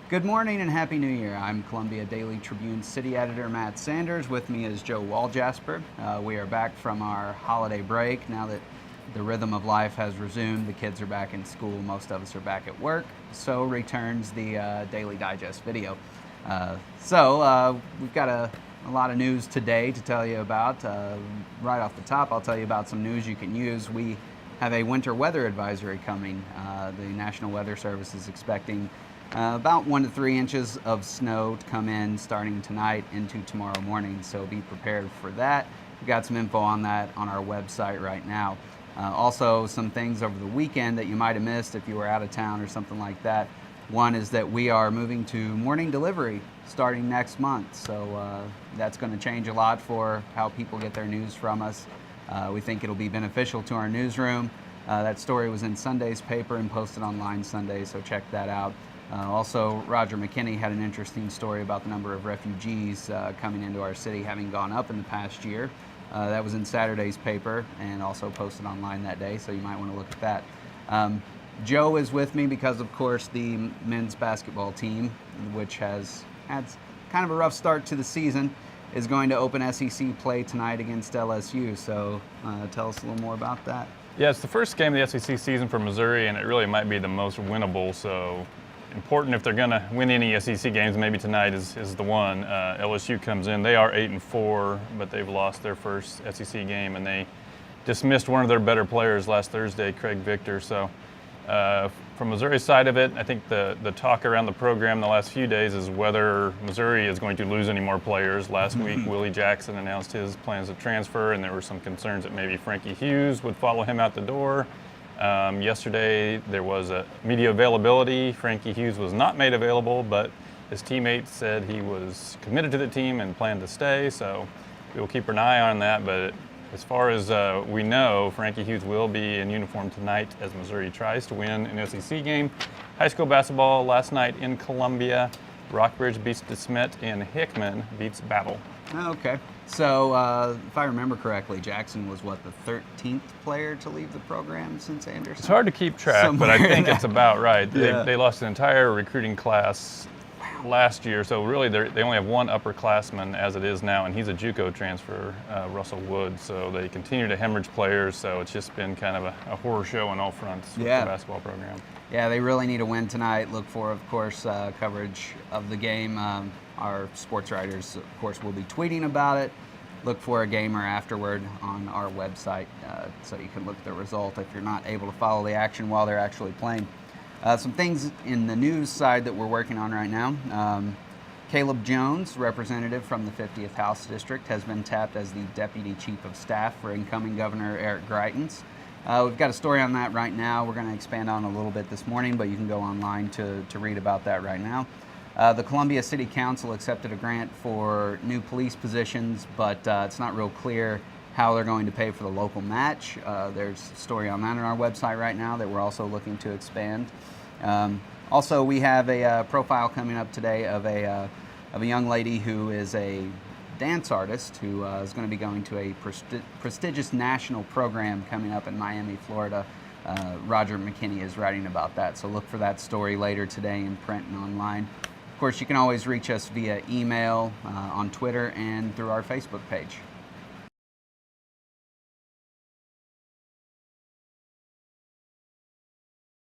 Good morning and Happy New Year. I'm Columbia Daily Tribune City Editor Matt Sanders. With me is Joe Waljasper. We are back from our holiday break. Now that the rhythm of life has resumed, the kids are back in school, most of us are back at work, so returns the Daily Digest video. We've got a lot of news today to tell you about. Right off the top, I'll tell you about some news you can use. We have a winter weather advisory coming. The National Weather Service is expecting about 1 to 3 inches of snow to come in starting tonight into tomorrow morning, so be prepared for that. We've got some info on that on our website right now. Also, some things over the weekend that you might have missed if you were out of town or something like that. One is that we are moving to morning delivery starting next month, so that's going to change a lot for how people get their news from us. We think it'll be beneficial to our newsroom. That story was in Sunday's paper and posted online Sunday, so check that out. Also, Roger McKinney had an interesting story about the number of refugees coming into our city having gone up in the past year. That was in Saturday's paper and also posted online that day, so you might want to look at that. Joe is with me because, of course, the men's basketball team, which has had kind of a rough start to the season, is going to open SEC play tonight against LSU. So tell us a little more about that. Yeah, it's the first game of the SEC season for Missouri, and it really might be the most winnable. So important if they're going to win any SEC games, maybe tonight is the one. LSU comes in. They are 8-4, but they've lost their first SEC game, and they dismissed one of their better players last Thursday, Craig Victor. So from Missouri's side of it, I think the talk around the program the last few days is whether Missouri is going to lose any more players. Last week, Willie Jackson announced his plans to transfer, and there were some concerns that maybe Frankie Hughes would follow him out the door. Yesterday, there was a media availability. Frankie Hughes was not made available, but his teammates said he was committed to the team and planned to stay, so we will keep an eye on that. But as far as we know, Frankie Hughes will be in uniform tonight as Missouri tries to win an SEC game. High school basketball last night in Columbia. Rockbridge beats DeSmet and Hickman beats Battle. Okay. So, if I remember correctly, Jackson was, what, the 13th player to leave the program since Anderson? It's hard to keep track, but I think it's about right. Yeah. They lost an entire recruiting class last year, so really they only have one upperclassman as it is now, and he's a JUCO transfer, Russell Wood. So they continue to hemorrhage players, so it's just been kind of a horror show on all fronts with the basketball program. Yeah, they really need a win tonight. Look for, of course, coverage of the game. Our sports writers, of course, will be tweeting about it. Look for a gamer afterward on our website so you can look at the result if you're not able to follow the action while they're actually playing. Some things in the news side that we're working on right now. Caleb Jones, representative from the 50th House District, has been tapped as the Deputy Chief of Staff for incoming Governor Eric Greitens. We've got a story on that right now. We're going to expand on it a little bit this morning, but you can go online to read about that right now. The Columbia City Council accepted a grant for new police positions, but it's not real clear how they're going to pay for the local match. There's a story on that on our website right now that we're also looking to expand. Also, we have a profile coming up today of a young lady who is a dance artist who is going to be going to a prestigious national program coming up in Miami, Florida. Roger McKinney is writing about that, so look for that story later today in print and online. Of course, you can always reach us via email, on Twitter, and through our Facebook page.